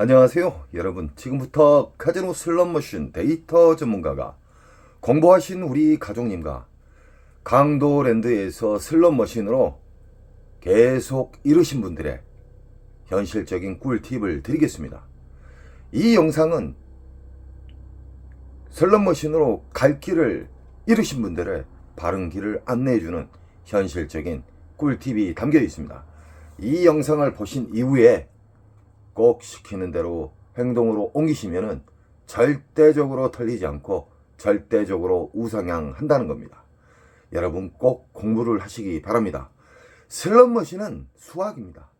안녕하세요 여러분. 지금부터 카지노 슬롯머신 데이터 전문가가 공부하신 우리 가족님과 강도랜드에서 슬롯머신으로 계속 이루신 분들의 현실적인 꿀팁을 드리겠습니다. 이 영상은 슬롯머신으로 갈 길을 잃으신 분들의 바른 길을 안내해주는 현실적인 꿀팁이 담겨 있습니다. 이 영상을 보신 이후에 꼭 시키는 대로 행동으로 옮기시면은 절대적으로 털리지 않고 절대적으로 우상향한다는 겁니다. 여러분 꼭 공부를 하시기 바랍니다. 슬롯머신은 수학입니다.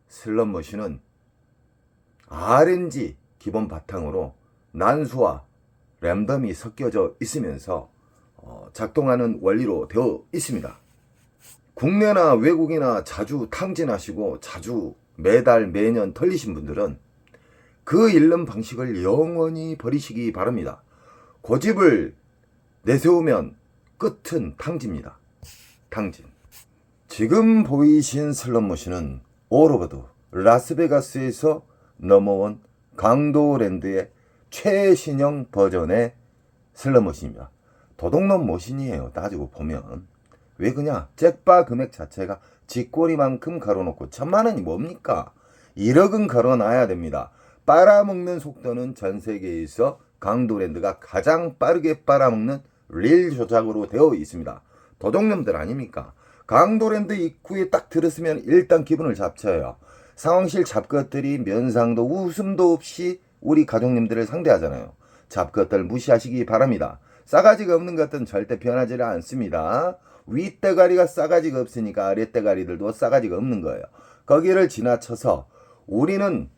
슬롯머신은 RNG 기본 바탕으로 난수와 랜덤이 섞여져 있으면서 작동하는 원리로 되어 있습니다. 국내나 외국이나 자주 탕진하시고 자주 매달 매년 털리신 분들은 그 잃는 방식을 영원히 버리시기 바랍니다. 고집을 내세우면 끝은 탕진입니다. 탕진. 지금 보이신 슬롯머신은 올오버드 라스베가스에서 넘어온 강도랜드의 최신형 버전의 슬롯머신입니다. 도둑놈 머신이에요. 따지고 보면. 왜 그냐? 잭바 금액 자체가 쥐꼬리만큼 걸어놓고 1000만원이 뭡니까? 1억은 걸어놔야 됩니다. 빨아먹는 속도는 전 세계에서 강도랜드가 가장 빠르게 빨아먹는 릴 조작으로 되어 있습니다. 도둑놈들 아닙니까? 강도랜드 입구에 딱 들었으면 일단 기분을 잡쳐요. 상황실 잡것들이 면상도 웃음도 없이 우리 가족님들을 상대하잖아요. 잡것들 무시하시기 바랍니다. 싸가지가 없는 것들은 절대 변하지 않습니다. 윗대가리가 싸가지가 없으니까 아랫대가리들도 싸가지가 없는 거예요. 거기를 지나쳐서 우리는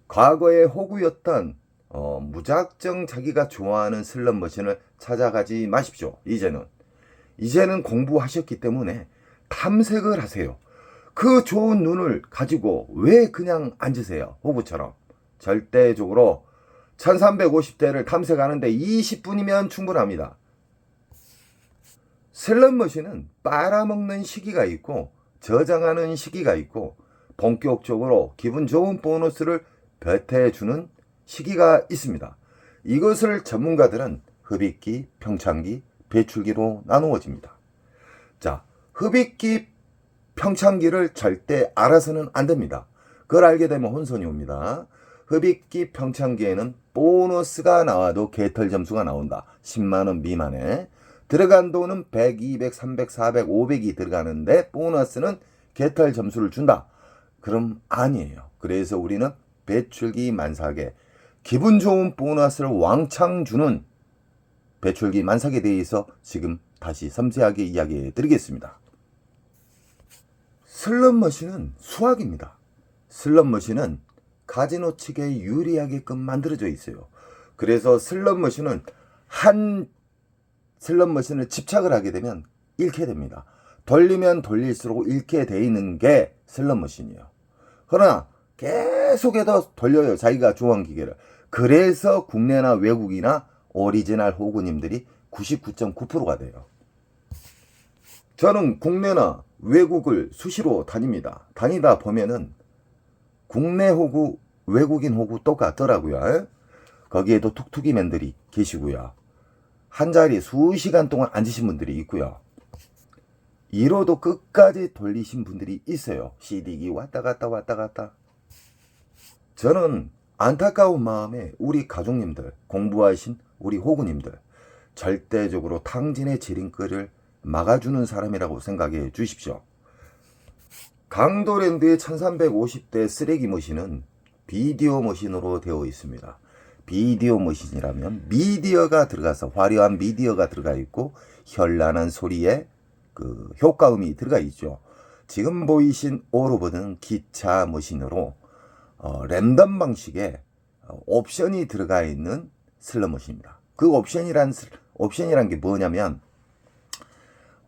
과거의 호구였던 무작정 자기가 좋아하는 슬롯머신을 찾아가지 마십시오. 이제는 공부하셨기 때문에 탐색을 하세요. 그 좋은 눈을 가지고 왜 그냥 앉으세요? 호구처럼. 절대적으로 1350대를 탐색하는데 20분이면 충분합니다. 슬롯머신은 빨아먹는 시기가 있고 저장하는 시기가 있고 본격적으로 기분 좋은 보너스를 배태해주는 시기가 있습니다. 이것을 전문가들은 흡입기, 평창기, 배출기로 나누어집니다. 자, 흡입기, 평창기를 절대 알아서는 안 됩니다. 그걸 알게 되면 혼선이 옵니다. 흡입기, 평창기에는 보너스가 나와도 개털 점수가 나온다. 10만원 미만에. 들어간 돈은 100, 200, 300, 400, 500이 들어가는데 보너스는 개털 점수를 준다. 그럼 아니에요. 그래서 우리는 배출기 만삭에 기분 좋은 보너스를 왕창 주는 배출기 만삭에 대해서 지금 다시 섬세하게 이야기해 드리겠습니다. 슬롯머신은 수학입니다. 슬롯머신은 카지노 측에 유리하게끔 만들어져 있어요. 그래서 슬롯머신은 한 슬롯머신을 집착을 하게 되면 잃게 됩니다. 돌리면 돌릴수록 잃게 돼 있는 게 슬롯머신이에요. 그러나 계속해서 돌려요. 자기가 좋아하는 기계를. 그래서 국내나 외국이나 오리지널 호구님들이 99.9%가 돼요. 저는 국내나 외국을 수시로 다닙니다. 다니다 보면은 국내 호구, 외국인 호구 똑같더라고요. 거기에도 툭툭이맨들이 계시고요. 한 자리 수시간 동안 앉으신 분들이 있고요. 1호도 끝까지 돌리신 분들이 있어요. CD기 왔다 갔다. 저는 안타까운 마음에 우리 가족님들, 공부하신 우리 호구님들 절대적으로 탕진의 지름길을 막아주는 사람이라고 생각해 주십시오. 강도랜드의 1350대 쓰레기 머신은 비디오 머신으로 되어 있습니다. 비디오 머신이라면 미디어가 들어가서 화려한 미디어가 들어가 있고 현란한 소리에 그 효과음이 들어가 있죠. 지금 보이신 올오버드는 기차 머신으로 랜덤 방식의 옵션이 들어가 있는 슬롯머신입니다. 그 옵션이란 게 뭐냐면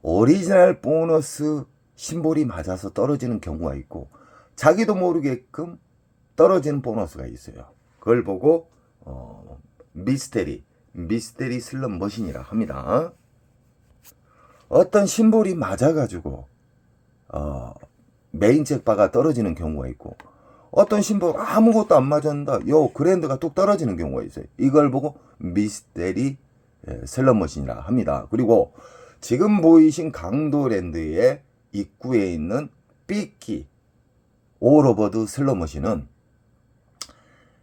오리지널 보너스 심볼이 맞아서 떨어지는 경우가 있고 자기도 모르게끔 떨어지는 보너스가 있어요. 그걸 보고 미스테리 슬롯머신이라 합니다. 어떤 심볼이 맞아가지고 메인 잭바가 떨어지는 경우가 있고 어떤 신발 아무것도 안 맞았는데 요 그랜드가 뚝 떨어지는 경우가 있어요. 이걸 보고 미스테리 슬롯머신이라 합니다. 그리고 지금 보이신 강도랜드의 입구에 있는 삐끼 오로버드 슬롯머신은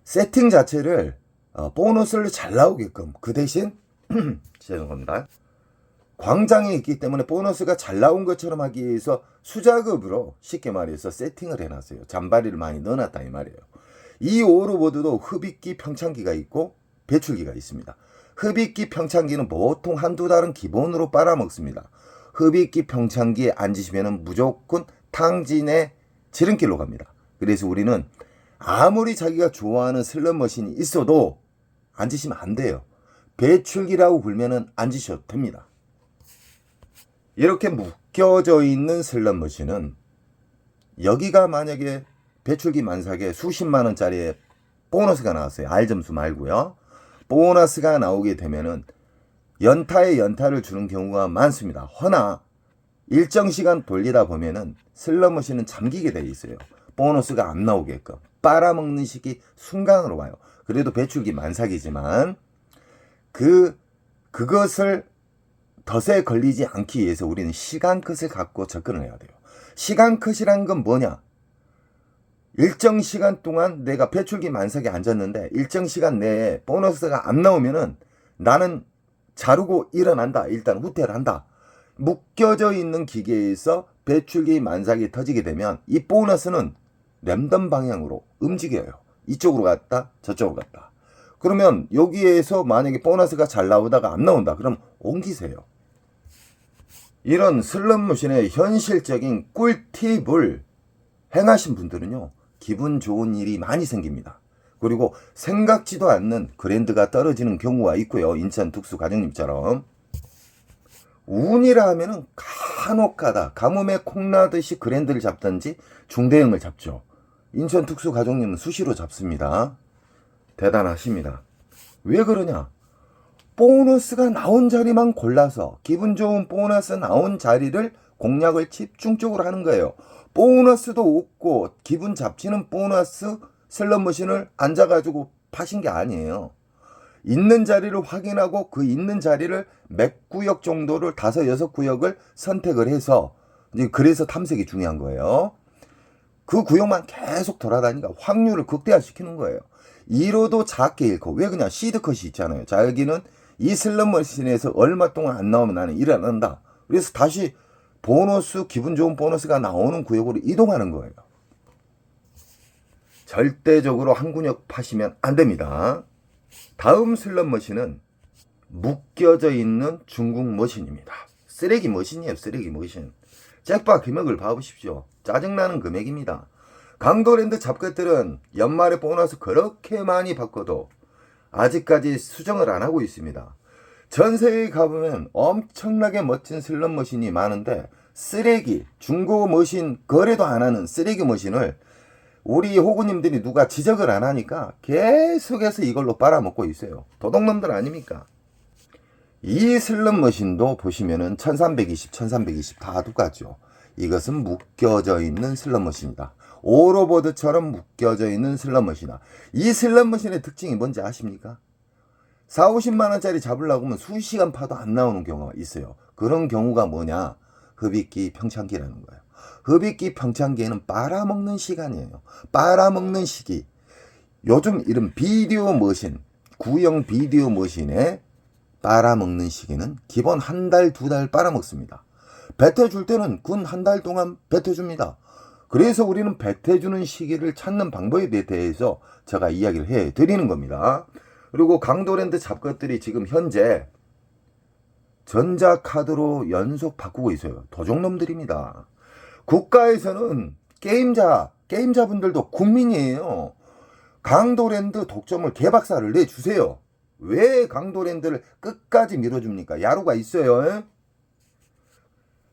세팅 자체를 보너스를 잘 나오게끔, 그 대신 죄송합니다, 광장에 있기 때문에 보너스가 잘 나온 것처럼 하기 위해서 수작업으로 쉽게 말해서 세팅을 해놨어요. 잔바리를 많이 넣어놨다 이 말이에요. 이 오로보드도 흡입기 평창기가 있고 배출기가 있습니다. 흡입기 평창기는 보통 한두 달은 기본으로 빨아먹습니다. 흡입기 평창기에 앉으시면 무조건 탕진의 지름길로 갑니다. 그래서 우리는 아무리 자기가 좋아하는 슬롯머신이 있어도 앉으시면 안 돼요. 배출기라고 불면은 앉으셔도 됩니다. 이렇게 묶여져 있는 슬롯머신은 여기가 만약에 배출기 만삭에 수십만 원짜리의 보너스가 나왔어요. R점수 말고요. 보너스가 나오게 되면은 연타에 연타를 주는 경우가 많습니다. 허나 일정 시간 돌리다 보면은 슬롯머신은 잠기게 돼 있어요. 보너스가 안 나오게끔 빨아먹는 시기 순간으로 와요. 그래도 배출기 만삭이지만 그것을 덫에 걸리지 않기 위해서 우리는 시간 컷을 갖고 접근을 해야 돼요. 시간 컷이란 건 뭐냐? 일정 시간 동안 내가 배출기 만삭에 앉았는데 일정 시간 내에 보너스가 안 나오면은 나는 자르고 일어난다. 일단 후퇴를 한다. 묶여져 있는 기계에서 배출기 만삭이 터지게 되면 이 보너스는 랜덤 방향으로 움직여요. 이쪽으로 갔다 저쪽으로 갔다. 그러면 여기에서 만약에 보너스가 잘 나오다가 안 나온다. 그럼 옮기세요. 이런 슬롯머신의 현실적인 꿀팁을 행하신 분들은요, 기분 좋은 일이 많이 생깁니다. 그리고 생각지도 않는 그랜드가 떨어지는 경우가 있고요. 인천 특수 가정님처럼. 운이라 하면은 간혹가다 가뭄에 콩나듯이 그랜드를 잡든지 중대형을 잡죠. 인천 특수 가정님은 수시로 잡습니다. 대단하십니다. 왜 그러냐? 보너스가 나온 자리만 골라서 기분 좋은 보너스 나온 자리를 공략을 집중적으로 하는 거예요. 보너스도 없고 기분 잡치는 보너스 슬롯머신을 앉아가지고 파신 게 아니에요. 있는 자리를 확인하고 그 있는 자리를 몇 구역 정도를 5, 6구역을 선택을 해서, 그래서 탐색이 중요한 거예요. 그 구역만 계속 돌아다니니까 확률을 극대화시키는 거예요. 1호도 작게 잃고, 왜 그냥 시드컷이 있잖아요. 자, 여기는 이 슬롯머신에서 얼마 동안 안 나오면 나는 일어난다. 그래서 다시 보너스, 기분 좋은 보너스가 나오는 구역으로 이동하는 거예요. 절대적으로 한 구역 파시면 안 됩니다. 다음 슬롯머신은 묶여져 있는 중국 머신입니다. 쓰레기 머신이에요. 쓰레기 머신. 잭팟 금액을 봐보십시오. 짜증나는 금액입니다. 강도랜드 잡것들은 연말에 보너스 그렇게 많이 받고도 아직까지 수정을 안 하고 있습니다. 전세에 가보면 엄청나게 멋진 슬롯머신이 많은데 쓰레기, 중고 머신 거래도 안 하는 쓰레기 머신을 우리 호구님들이 누가 지적을 안 하니까 계속해서 이걸로 빨아먹고 있어요. 도둑놈들 아닙니까? 이 슬롯머신도 보시면은 1320, 1320 다 똑같죠. 이것은 묶여져 있는 슬롯머신이다. 오로보드처럼 묶여져 있는 슬롯머신이다. 이 슬롯머신의 특징이 뭔지 아십니까? 4, 50만 원짜리 잡으려고 하면 수시간 파도 안 나오는 경우가 있어요. 그런 경우가 뭐냐? 흡입기 평창기라는 거예요. 흡입기 평창기에는 빨아먹는 시간이에요. 빨아먹는 시기. 요즘 이런 비디오 머신, 구형 비디오 머신에 빨아먹는 시기는 기본 한 달, 2달 빨아먹습니다. 뱉어줄 때는 군 한 달 동안 뱉어줍니다. 그래서 우리는 뱉어주는 시기를 찾는 방법에 대해서 제가 이야기를 해드리는 겁니다. 그리고 강도랜드 잡것들이 지금 현재 전자카드로 연속 바꾸고 있어요. 도둑놈들입니다. 국가에서는 게임자분들도 국민이에요. 강도랜드 독점을 개박살을 내주세요. 왜 강도랜드를 끝까지 밀어줍니까? 야루가 있어요.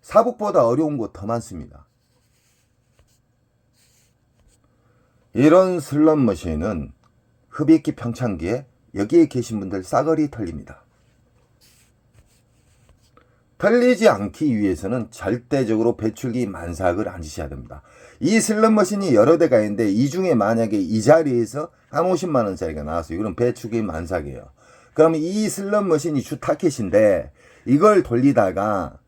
사북보다 어려운 곳 더 많습니다. 이런 슬롯머신은 흡입기 평창기에 여기에 계신 분들 싸그리 털립니다. 털리지 않기 위해서는 절대적으로 배출기 만삭을 앉으셔야 됩니다. 이 슬롯머신이 여러 대가 있는데 이 중에 만약에 이 자리에서 한 50만 원짜리가 나왔어요. 이건 배출기 만삭이에요. 그러면 이 슬롯머신이 주 타켓인데 이걸 돌리다가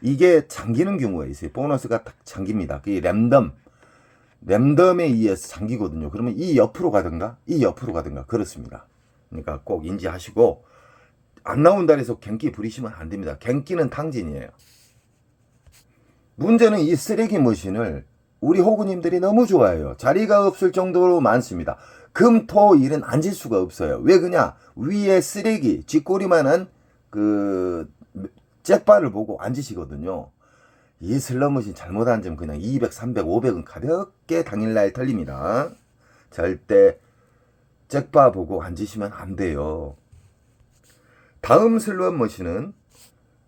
이게 잠기는 경우가 있어요. 보너스가 딱 잠깁니다. 그게 랜덤에 의해서 잠기거든요. 그러면 이 옆으로 가든가 이 옆으로 가든가 그렇습니다. 그러니까 꼭 인지하시고 안 나온다 해서 갱기 부리시면 안 됩니다. 갱기는 탕진이에요. 문제는 이 쓰레기 머신을 우리 호구님들이 너무 좋아해요. 자리가 없을 정도로 많습니다. 금, 토, 일은 앉을 수가 없어요. 왜 그냐? 위에 쓰레기, 쥐꼬리만한 그 잭바를 보고 앉으시거든요. 이 슬롯머신 잘못 앉으면 그냥 200, 300, 500은 가볍게 당일날 털립니다. 절대 잭바 보고 앉으시면 안 돼요. 다음 슬롯머신은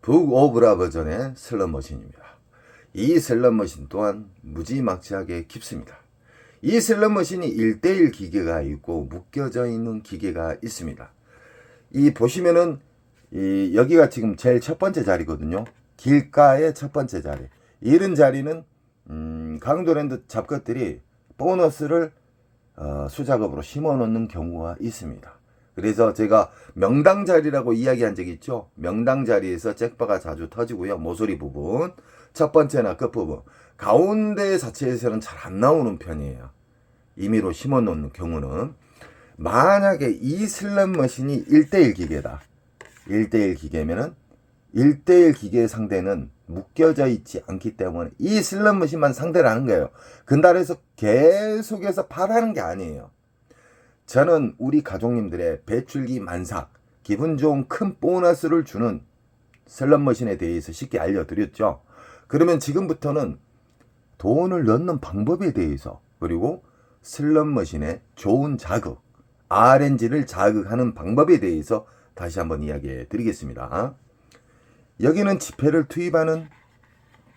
북오브라 버전의 슬롯머신입니다. 이 슬롯머신 또한 무지막지하게 깊습니다. 이 슬롯머신이 1대1 기계가 있고 묶여져 있는 기계가 있습니다. 이 보시면은 여기가 지금 제일 첫 번째 자리거든요. 길가의 첫 번째 자리. 이런 자리는 강도랜드 잡것들이 보너스를 수작업으로 심어 놓는 경우가 있습니다. 그래서 제가 명당 자리라고 이야기한 적이 있죠. 명당 자리에서 잭바가 자주 터지고요. 모서리 부분, 첫 번째나 끝부분, 가운데 자체에서는 잘 안 나오는 편이에요. 임의로 심어 놓는 경우는. 만약에 이 슬롯머신이 1대1 기계다. 1대1 기계면은 1대1 기계의 상대는 묶여져 있지 않기 때문에 이 슬롯머신만 상대를 하는 거예요. 근달에서 계속해서 팔하는 게 아니에요. 저는 우리 가족님들의 배출기 만삭, 기분 좋은 큰 보너스를 주는 슬롯머신에 대해서 쉽게 알려드렸죠. 그러면 지금부터는 돈을 넣는 방법에 대해서, 그리고 슬롯머신의 좋은 자극, RNG를 자극하는 방법에 대해서 다시 한번 이야기해 드리겠습니다. 여기는 지폐를 투입하는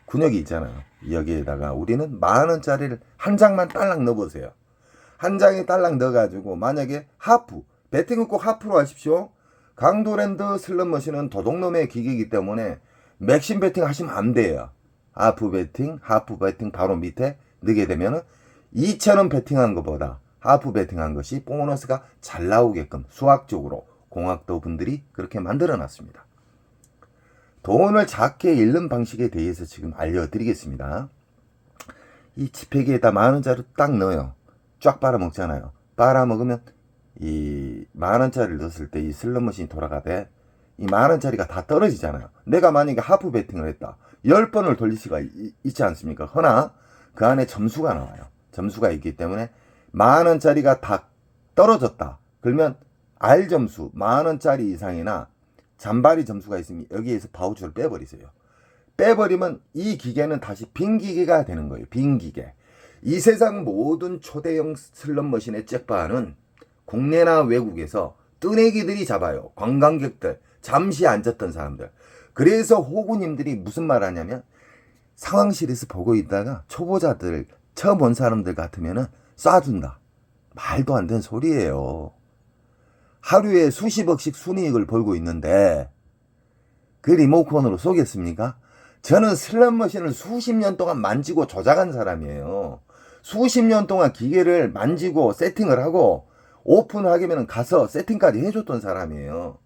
군역이 있잖아요. 여기에다가 우리는 10,000원짜리를 한 장만 딸랑 넣어보세요. 한 장에 딸랑 넣어가지고 만약에 하프, 배팅은 꼭 하프로 하십시오. 강도랜드 슬롯머신은 도둑놈의 기계이기 때문에 맥심 배팅 하시면 안 돼요. 하프 배팅 바로 밑에 넣게 되면 2,000원 배팅한 것보다 하프 배팅한 것이 보너스가 잘 나오게끔 수학적으로 공학도 분들이 그렇게 만들어 놨습니다. 돈을 작게 잃는 방식에 대해서 지금 알려드리겠습니다. 이 지폐기에다 10,000원짜리 딱 넣어요. 쫙 빨아먹잖아요. 빨아먹으면 이 10,000원짜리를 넣었을 때 이 슬롯머신이 돌아가되 이 10,000원짜리가 다 떨어지잖아요. 내가 만약에 하프 배팅을 했다. 10번을 돌릴 수가 있지 않습니까? 허나 그 안에 점수가 나와요. 점수가 있기 때문에 10,000원짜리가 다 떨어졌다. 그러면 R 점수 10,000원짜리 이상이나 잔바리 점수가 있으면 여기에서 바우처를 빼버리세요. 빼버리면 이 기계는 다시 빈 기계가 되는 거예요. 빈 기계. 이 세상 모든 초대형 슬롯머신의 잭바는 국내나 외국에서 뜨내기들이 잡아요. 관광객들, 잠시 앉았던 사람들. 그래서 호구님들이 무슨 말 하냐면 상황실에서 보고 있다가 초보자들, 처음 온 사람들 같으면 쏴준다. 말도 안 되는 소리예요. 하루에 수십억씩 순이익을 벌고 있는데 그 리모컨으로 쏘겠습니까? 저는 슬롯머신을 수십 년 동안 만지고 조작한 사람이에요. 수십 년 동안 기계를 만지고 세팅을 하고 오픈하기면 가서 세팅까지 해줬던 사람이에요.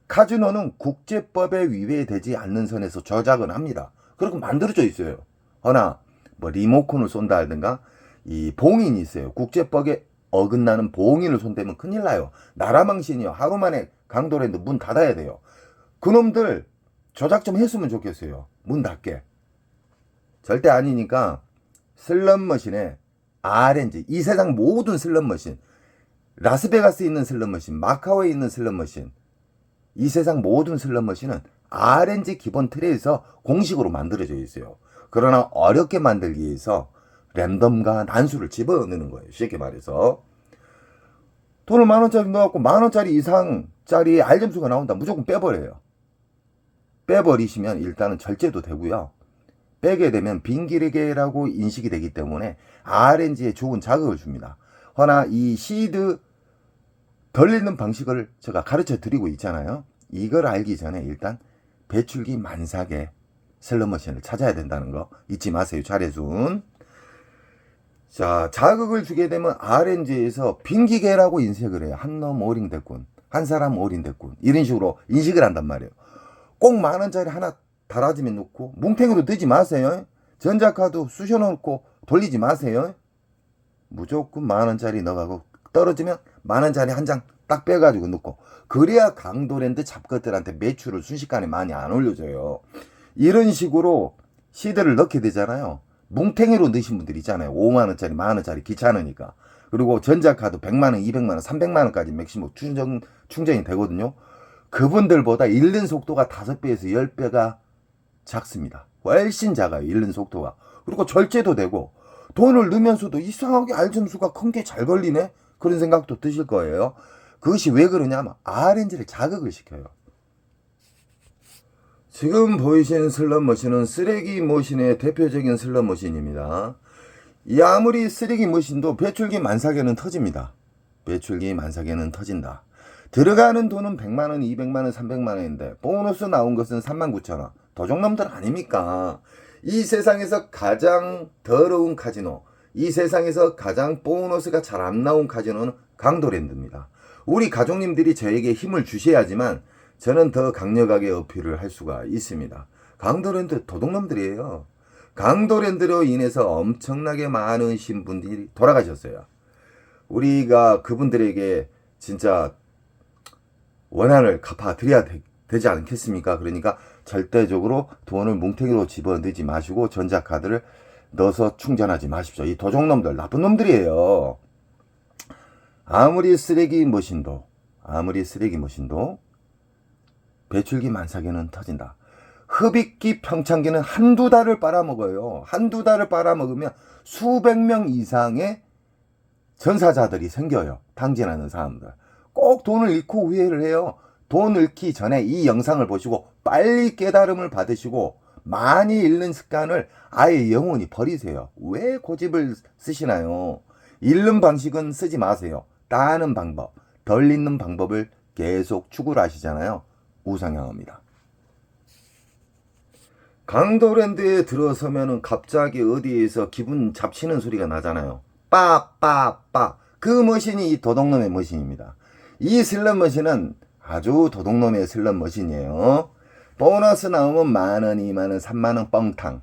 카지노는 국제법에 위배되지 않는 선에서 조작은 합니다. 그렇게 만들어져 있어요. 허나 뭐 리모컨을 쏜다 하든가 이 봉인이 있어요. 국제법에 어긋나는 봉인을 손대면 큰일 나요. 나라망신이요. 하루 만에 강도랜드 문 닫아야 돼요. 그놈들 조작 좀 했으면 좋겠어요. 문 닫게. 절대 아니니까 슬롯머신에 RNG, 이 세상 모든 슬롯머신, 라스베가스에 있는 슬롯머신, 마카오에 있는 슬롯머신, 이 세상 모든 슬롯머신은 RNG 기본 틀에서 공식으로 만들어져 있어요. 그러나 어렵게 만들기 위해서 랜덤과 난수를 집어넣는 거예요. 쉽게 말해서. 돈을 10,000원짜리 넣어갖고 10,000원짜리 이상짜리 R점수가 나온다. 무조건 빼버려요. 빼버리시면 일단은 절제도 되고요. 빼게 되면 빈기계라고 인식이 되기 때문에 RNG에 좋은 자극을 줍니다. 허나 이 시드 덜리는 방식을 제가 가르쳐 드리고 있잖아요. 이걸 알기 전에 일단 배출기 만삭의 슬롯머신을 찾아야 된다는 거 잊지 마세요. 차례순. 자, 자극을 주게 되면 RNG에서 빙기계라고 인식을 해요. 한 놈 올인됐군, 한 사람 올인됐군, 이런 식으로 인식을 한단 말이에요. 꼭 10,000원짜리 하나 달아지면 놓고 뭉탱이로 넣지 마세요. 전자카드 쑤셔 놓고 돌리지 마세요. 무조건 10,000원짜리 넣어가고 떨어지면 10,000원짜리 한 장 딱 빼가지고 넣고, 그래야 강도랜드 잡것들한테 매출을 순식간에 많이 안 올려줘요. 이런 식으로 시드를 넣게 되잖아요. 뭉탱이로 넣으신 분들 있잖아요. 50,000원짜리 10,000원짜리 귀찮으니까. 그리고 전자카드 100만원 200만원 300만원까지 맥시멈 충전이 되거든요. 그분들보다 잃는 속도가 5배에서 10배가 작습니다. 훨씬 작아요, 잃는 속도가. 그리고 절제도 되고, 돈을 넣으면서도 이상하게 알점수가 큰 게 잘 걸리네? 그런 생각도 드실 거예요. 그것이 왜 그러냐면 RNG를 자극을 시켜요. 지금 보이시는 슬롯머신은 쓰레기 머신의 대표적인 슬롯머신입니다. 이 아무리 쓰레기 머신도 배출기 만삭에는 터집니다. 배출기 만삭에는 터진다. 들어가는 돈은 100만원, 200만원, 300만원인데 보너스 나온 것은 39,000원. 도적놈들 아닙니까? 이 세상에서 가장 더러운 카지노, 이 세상에서 가장 보너스가 잘 안 나온 카지노는 강도랜드입니다. 우리 가족님들이 저에게 힘을 주셔야지만 저는 더 강력하게 어필을 할 수가 있습니다. 강도랜드 도둑놈들이에요. 강도랜드로 인해서 엄청나게 많은 신분들이 돌아가셨어요. 우리가 그분들에게 진짜 원한을 갚아드려야 되지 않겠습니까? 그러니까 절대적으로 돈을 뭉탱이로 집어넣지 마시고 전자카드를 넣어서 충전하지 마십시오. 이 도적놈들 나쁜 놈들이에요. 아무리 쓰레기 머신도 배출기 만삭에는 터진다. 흡입기 평창기는 한두 달을 빨아먹어요. 한두 달을 빨아먹으면 수백 명 이상의 전사자들이 생겨요. 당진하는 사람들. 꼭 돈을 잃고 후회를 해요. 돈 잃기 전에 이 영상을 보시고 빨리 깨달음을 받으시고 많이 잃는 습관을 아예 영원히 버리세요. 왜 고집을 쓰시나요? 잃는 방식은 쓰지 마세요. 따는 방법, 덜 잃는 방법을 계속 추구를 하시잖아요. 우상향합니다. 강도랜드에 들어서면은 갑자기 어디에서 기분 잡치는 소리가 나잖아요. 빠빠빠. 그 머신이 이 도둑놈의 머신입니다. 이 슬롯머신은 아주 도둑놈의 슬롯머신이에요. 보너스 나오면 10,000원, 20,000원, 30,000원 뻥탕.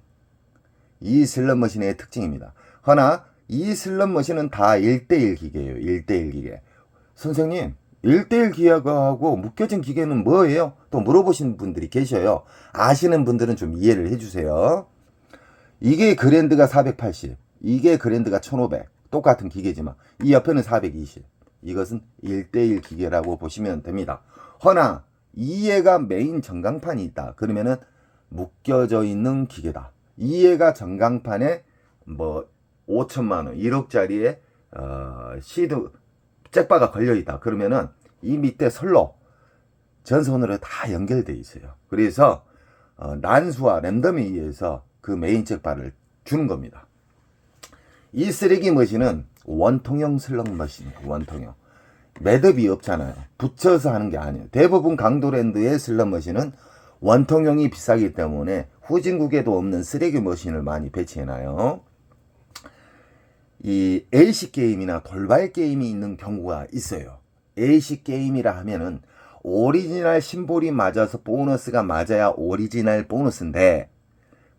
이 슬롯머신의 특징입니다. 허나 이 슬롯머신은 다 1:1 기계예요. 1:1 기계. 선생님, 1:1 기계하고 묶여진 기계는 뭐예요? 또 물어보신 분들이 계셔요. 아시는 분들은 좀 이해를 해주세요. 이게 그랜드가 480, 이게 그랜드가 1500. 똑같은 기계지만 이 옆에는 420. 이것은 1:1 기계라고 보시면 됩니다. 허나 이해가 메인 전광판이 있다. 그러면은 묶여져 있는 기계다. 이해가 전광판에 뭐 5천만원, 1억짜리의 시드 잭바가 걸려있다. 그러면은 이 밑에 선로 전선으로 다 연결되어 있어요. 그래서 난수와 랜덤에 의해서 그 메인 잭바를 주는 겁니다. 이 쓰레기 머신은 원통형 슬롯 머신이에요. 원통형. 매듭이 없잖아요. 붙여서 하는 게 아니에요. 대부분 강도랜드의 슬롯 머신은 원통형이 비싸기 때문에 후진국에도 없는 쓰레기 머신을 많이 배치해놔요. 이 AC 게임이나 돌발 게임이 있는 경우가 있어요. AC 게임이라 하면은 오리지널 심볼이 맞아서 보너스가 맞아야 오리지널 보너스인데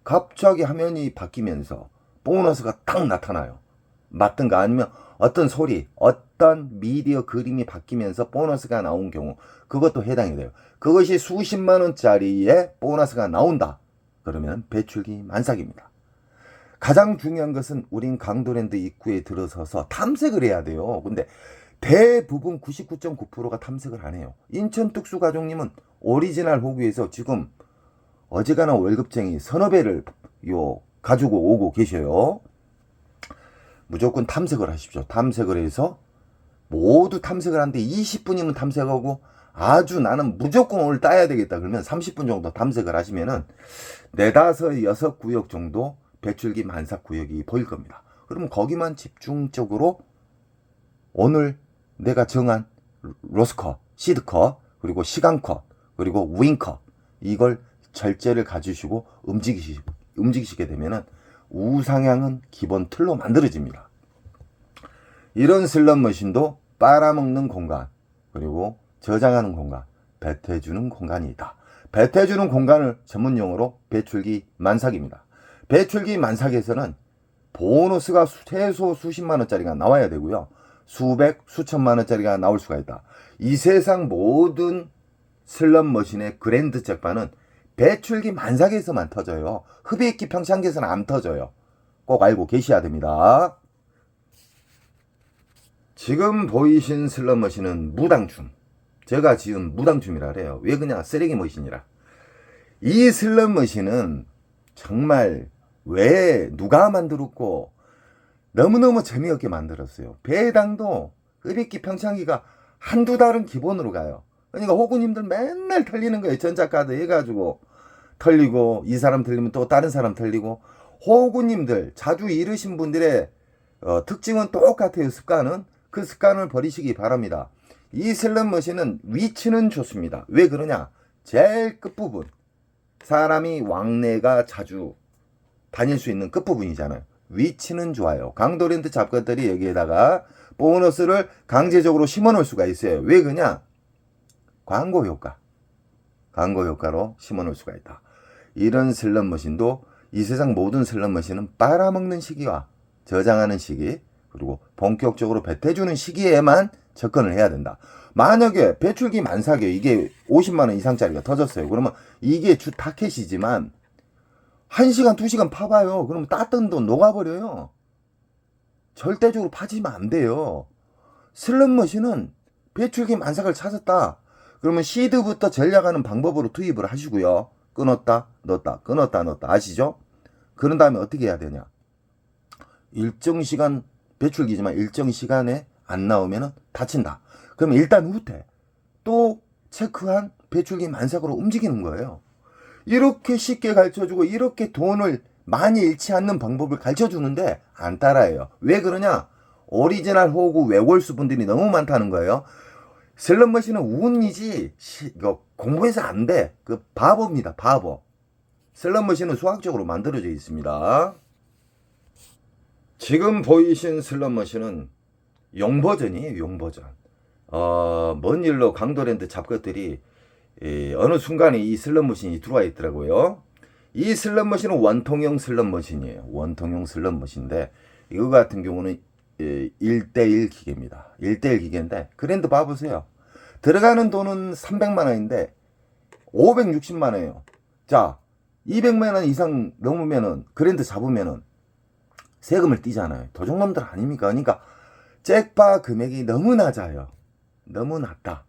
갑자기 화면이 바뀌면서 보너스가 딱 나타나요. 맞든가 아니면 어떤 소리, 어떤 미디어 그림이 바뀌면서 보너스가 나온 경우, 그것도 해당이 돼요. 그것이 수십만 원짜리의 보너스가 나온다. 그러면 배출기 만삭입니다. 가장 중요한 것은 우린 강도랜드 입구에 들어서서 탐색을 해야 돼요. 근데 대부분 99.9%가 탐색을 안 해요. 인천특수가족님은 오리지널 호구에서 지금 어지간한 월급쟁이 서너 배를 가지고 오고 계셔요. 무조건 탐색을 하십시오. 탐색을 해서 모두 탐색을 하는데 20분이면 탐색하고 아주 나는 무조건 오늘 따야 되겠다 그러면 30분 정도 탐색을 하시면은 4, 5, 6 구역 정도 배출기 만삭 구역이 보일 겁니다. 그러면 거기만 집중적으로 오늘 내가 정한 로스컷, 시드컷, 그리고 시간컷, 그리고 윙컷 이걸 절제를 가지시고 움직이시게 되면은 우상향은 기본 틀로 만들어집니다. 이런 슬롯머신도 빨아먹는 공간, 그리고 저장하는 공간, 배태해주는 공간이 있다. 배태해주는 공간을 전문용어로 배출기 만삭입니다. 배출기 만삭에서는 보너스가 최소 수십만 원짜리가 나와야 되고요. 수백, 수천만 원짜리가 나올 수가 있다. 이 세상 모든 슬롯머신의 그랜드 잭팟은 배출기 만삭에서만 터져요. 흡입기 평창기에서는 안 터져요. 꼭 알고 계셔야 됩니다. 지금 보이신 슬롯머신은 무당춤. 제가 지은 무당춤이라 그래요. 왜 그냥 쓰레기 머신이라. 이 슬롯머신은 정말 왜 누가 만들었고 너무너무 재미없게 만들었어요. 배당도 흡입기 평창기가 한두 달은 기본으로 가요. 그러니까 호구님들 맨날 털리는 거예요. 전자카드 해가지고 털리고, 이 사람 털리면 또 다른 사람 털리고. 호구님들 자주 잃으신 분들의 특징은 똑같아요. 습관은. 그 습관을 버리시기 바랍니다. 이 슬롯머신은 위치는 좋습니다. 왜 그러냐, 제일 끝부분, 사람이 왕래가 자주 다닐 수 있는 끝부분이잖아요. 위치는 좋아요. 강도랜드 잡것들이 여기에다가 보너스를 강제적으로 심어놓을 수가 있어요. 왜 그러냐, 광고 효과로 심어놓을 수가 있다. 이런 슬롯머신도 이 세상 모든 슬롯머신은 빨아먹는 시기와 저장하는 시기, 그리고 본격적으로 배태주는 시기에만 접근을 해야 된다. 만약에 배출기 만삭에 이게 50만원 이상짜리가 터졌어요. 그러면 이게 주 타켓이지만 1시간 2시간 파봐요. 그러면 땄던 돈 녹아버려요. 절대적으로 파지면 안 돼요. 슬롯머신은 배출기 만삭을 찾았다. 그러면 시드부터 전략하는 방법으로 투입을 하시고요. 끊었다 넣었다, 끊었다 넣었다, 아시죠? 그런 다음에 어떻게 해야 되냐, 일정 시간 배출기지만 일정 시간에 안 나오면 다친다. 그러면 일단 후퇴, 또 체크한 배출기 만삭으로 움직이는 거예요. 이렇게 쉽게 가르쳐주고 이렇게 돈을 많이 잃지 않는 방법을 가르쳐주는데 안 따라해요. 왜 그러냐, 오리지널 호구 외골수 분들이 너무 많다는 거예요. 슬롯머신은 운이지 이거 공부해서 안 돼. 그 바보입니다. 바보. 슬롯머신은 수학적으로 만들어져 있습니다. 지금 보이신 슬롯머신은 용버전이에요. 용버전. 먼 일로 강도랜드 잡것들이 어느 순간에 이 슬롯머신이 들어와 있더라고요. 이 슬롯머신은 원통형 슬롯머신이에요. 원통형 슬롯머신인데 이거 같은 경우는 1대1 기계입니다. 1대1 기계인데 그랜드 봐보세요. 들어가는 돈은 300만원인데 560만원이에요. 자, 200만원 이상 넘으면은 그랜드 잡으면은 세금을 떼잖아요. 도둑놈들 아닙니까? 그러니까 잭바 금액이 너무 낮아요. 너무 낮다.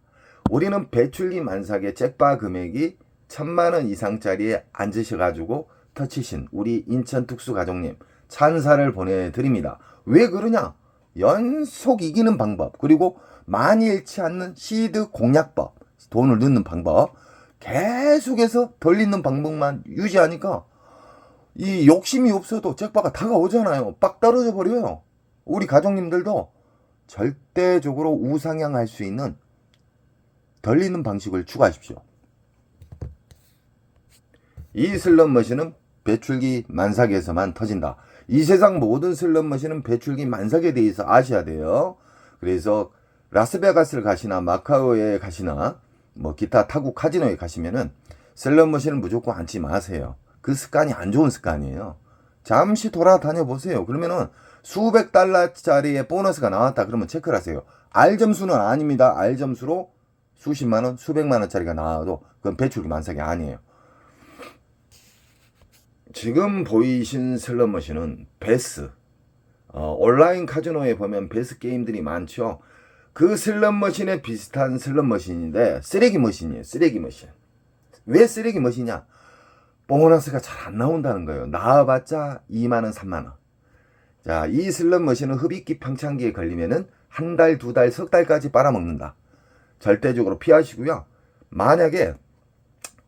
우리는 배출기 만삭의 잭바 금액이 1000만원 이상짜리에 앉으셔가지고 터치신 우리 인천 특수가족님 찬사를 보내드립니다. 왜 그러냐, 연속 이기는 방법, 그리고 많이 잃지 않는 시드 공략법, 돈을 넣는 방법, 계속해서 덜 잃는 방법만 유지하니까 이 욕심이 없어도 잭바가 다가오잖아요. 빡 떨어져 버려요. 우리 가족님들도 절대적으로 우상향할 수 있는 덜 잃는 방식을 추가하십시오. 이 슬롯머신은 배출기 만삭에서만 터진다. 이 세상 모든 슬롯머신은 배출기 만삭에 대해서 아셔야 돼요. 그래서 라스베가스를 가시나 마카오에 가시나 뭐 기타 타국 카지노에 가시면은 슬롯머신을 무조건 앉지 마세요. 그 습관이 안 좋은 습관이에요. 잠시 돌아다녀 보세요. 그러면은 수백 달러짜리의 보너스가 나왔다 그러면 체크를 하세요. R 점수는 아닙니다. R 점수로 수십만원, 수백만원짜리가 나와도 그건 배출기 만삭이 아니에요. 지금 보이신 슬롯머신은 베스, 온라인 카지노에 보면 베스 게임들이 많죠. 그 슬롯머신에 비슷한 슬롯머신인데 쓰레기 머신이에요. 쓰레기 머신. 왜 쓰레기 머신이냐, 보너스가 잘 안 나온다는 거예요. 나와봤자 2만원, 3만원. 자, 이 슬롯머신은 흡입기 평창기에 걸리면은 한 달, 두 달, 석 달까지 빨아먹는다. 절대적으로 피하시고요. 만약에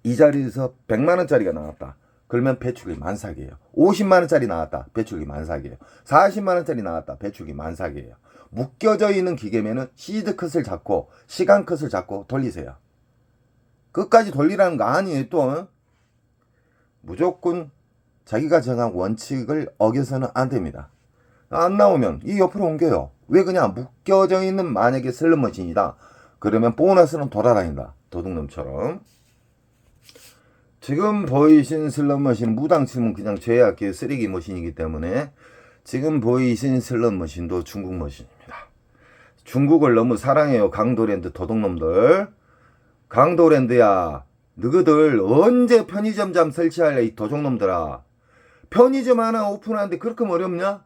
이 자리에서 100만원짜리가 나왔다. 그러면 배출기 만삭이에요. 50만원짜리 나왔다. 배출기 만삭이에요. 40만원짜리 나왔다. 배출기 만삭이에요. 묶여져 있는 기계면은 시드 컷을 잡고 시간 컷을 잡고 돌리세요. 끝까지 돌리라는 거 아니에요. 또 무조건 자기가 정한 원칙을 어겨서는 안 됩니다. 안 나오면 이 옆으로 옮겨요. 왜 그냥 묶여져 있는 만약에 슬롯머신이다. 그러면 보너스는 돌아다닌다. 도둑놈처럼. 지금 보이신 슬롯머신은 무당 치면 그냥 제약계 쓰레기 머신이기 때문에 지금 보이신 슬롯머신도 중국 머신입니다. 중국을 너무 사랑해요. 강도랜드 도둑놈들. 강도랜드야, 너희들 언제 편의점 잠 설치할래 이 도둑놈들아. 편의점 하나 오픈하는데 그렇게 어렵냐?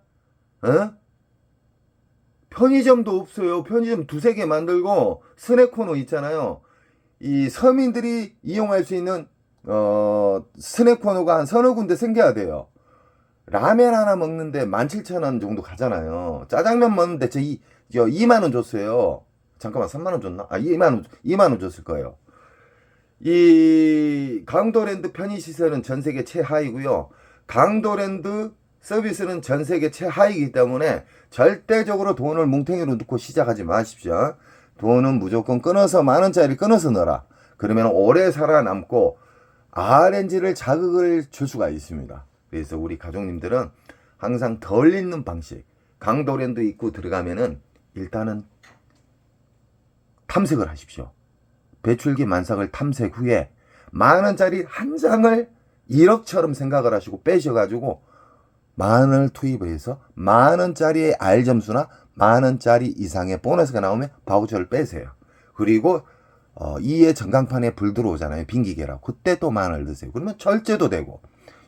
어? 편의점도 없어요. 편의점 두세 개 만들고 스낵 코너 있잖아요. 이 서민들이 이용할 수 있는 스낵 코너가 한 서너 군데 생겨야 돼요. 라면 하나 먹는데 17,000원 정도 가잖아요. 짜장면 먹는데 저 2만원 줬어요. 잠깐만, 3만원 줬나? 2만원 줬을 거예요. 이 강도랜드 편의시설은 전세계 최하이고요. 강도랜드 서비스는 전세계 최하이기 때문에 절대적으로 돈을 뭉탱이로 넣고 시작하지 마십시오. 돈은 무조건 끊어서 만원짜리 끊어서 넣어라. 그러면 오래 살아남고 RNG를 자극을 줄 수가 있습니다. 그래서 우리 가족님들은 항상 덜 있는 방식, 강도랜드 입구 들어가면은 일단은 탐색을 하십시오. 배출기 만삭을 탐색 후에 만원짜리 한 장을 1억처럼 생각을 하시고 빼셔가지고 만원을 투입해서 만원짜리의 R점수나 만원짜리 이상의 보너스가 나오면 바우처를 빼세요. 그리고 2의 전광판에 불 들어오잖아요. 빈기계라. 그때 또 만원을 넣으세요. 그러면 절제도 되고,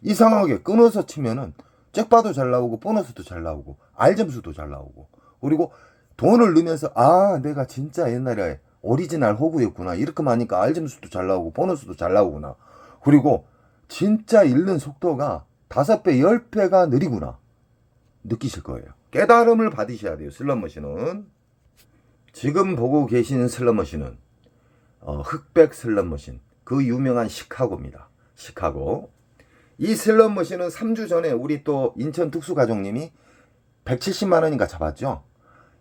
이상하게 끊어서 치면은 잭바도 잘 나오고 보너스도 잘 나오고 R점수도 잘 나오고, 그리고 돈을 넣으면서 내가 진짜 옛날에 오리지널 호구였구나. 이렇게 하니까 R점수도 잘 나오고 보너스도 잘 나오구나. 그리고 진짜 읽는 속도가 5배, 10배가 느리구나. 느끼실 거예요. 깨달음을 받으셔야 돼요. 슬롯머신은. 지금 보고 계신 슬롯머신은 흑백 슬롯머신. 그 유명한 시카고입니다. 시카고. 이 슬롯머신은 3주 전에 우리 또 인천 특수가족님이 170만원인가 잡았죠.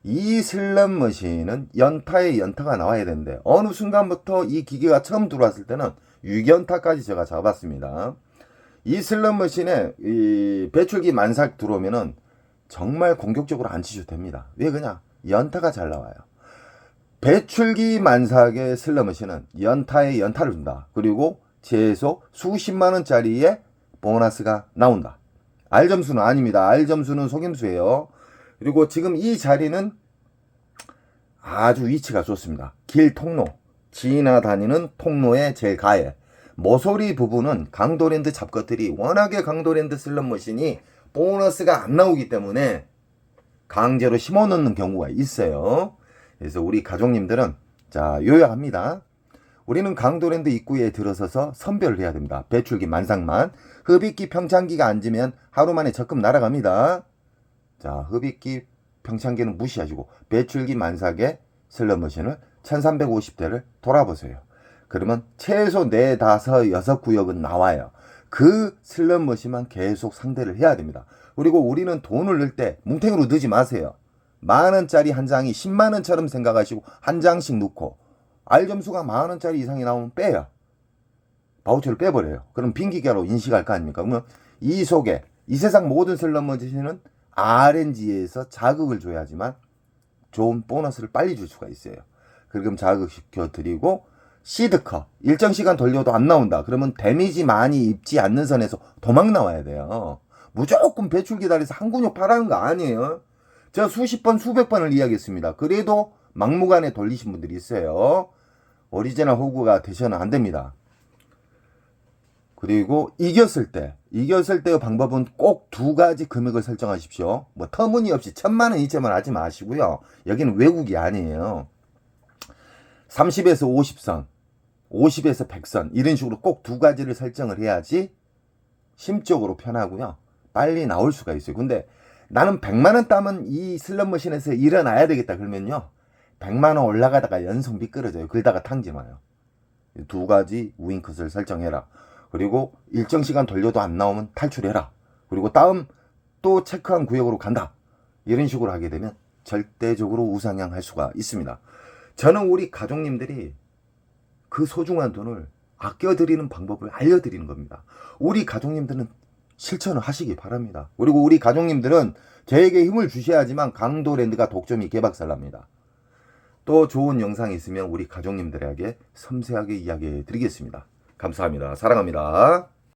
이 슬롯머신은 연타에 연타가 나와야 되는데 어느 순간부터 이 기계가 처음 들어왔을 때는 6연타까지 제가 잡았습니다. 이 슬롯머신에 이 배출기 만삭 들어오면은 정말 공격적으로 안 치셔도 됩니다. 왜 그냥 연타가 잘 나와요. 배출기 만삭의 슬롯머신은 연타에 연타를 준다. 그리고 최소 수십만원짜리의 보너스가 나온다. R점수는 아닙니다. R점수는 속임수예요. 그리고 지금 이 자리는 아주 위치가 좋습니다. 길 통로, 지나다니는 통로의 제일 가에 모서리 부분은 강도랜드 잡것들이 워낙에 강도랜드 슬롯머신이 보너스가 안 나오기 때문에 강제로 심어넣는 경우가 있어요. 그래서 우리 가족님들은 자, 요약합니다. 우리는 강도랜드 입구에 들어서서 선별을 해야 됩니다. 배출기 만삭만. 흡입기 평창기가 앉으면 하루 만에 적금 날아갑니다. 자, 흡입기 평창기는 무시하시고 배출기 만삭의 슬롯머신을 1350대를 돌아보세요. 그러면 최소 4, 5, 6구역은 나와요. 그 슬롯머신만 계속 상대를 해야 됩니다. 그리고 우리는 돈을 넣을 때 뭉탱이로 넣지 마세요. 만원짜리 한 장이 10만원처럼 생각하시고 한 장씩 넣고 R점수가 만원짜리 이상이 나오면 빼요. 바우처를 빼버려요. 그럼 빈기계로 인식할 거 아닙니까? 그러면 이 속에 이 세상 모든 슬롯머신은 RNG에서 자극을 줘야지만 좋은 보너스를 빨리 줄 수가 있어요. 그럼 자극시켜 드리고 시드컷 일정 시간 돌려도 안 나온다. 그러면 데미지 많이 입지 않는 선에서 도망 나와야 돼요. 무조건 배출기 달에서 한 근육 파라는 거 아니에요. 제가 수십 번 수백 번을 이야기했습니다. 그래도 막무가내 돌리신 분들이 있어요. 오리지널 호구가 되셔는 안 됩니다. 그리고 이겼을 때의 방법은 꼭 2가지 금액을 설정하십시오. 뭐 터무니없이 1000만원, 2천만 하지 마시고요. 여기는 외국이 아니에요. 30에서 50선, 50에서 100선 이런 식으로 꼭 2가지를 설정을 해야지 심적으로 편하고요. 빨리 나올 수가 있어요. 근데 나는 100만원 따면 이 슬롯머신에서 일어나야 되겠다 그러면요. 100만원 올라가다가 연속 미끄러져요. 그러다가 탕진와요. 2가지 우윙컷을 설정해라. 그리고 일정 시간 돌려도 안 나오면 탈출해라. 그리고 다음 또 체크한 구역으로 간다. 이런 식으로 하게 되면 절대적으로 우상향할 수가 있습니다. 저는 우리 가족님들이 그 소중한 돈을 아껴드리는 방법을 알려드리는 겁니다. 우리 가족님들은 실천을 하시기 바랍니다. 그리고 우리 가족님들은 저에게 힘을 주셔야지만 강도랜드가 독점이 개박살납니다. 또 좋은 영상이 있으면 우리 가족님들에게 섬세하게 이야기해 드리겠습니다. 감사합니다. 사랑합니다.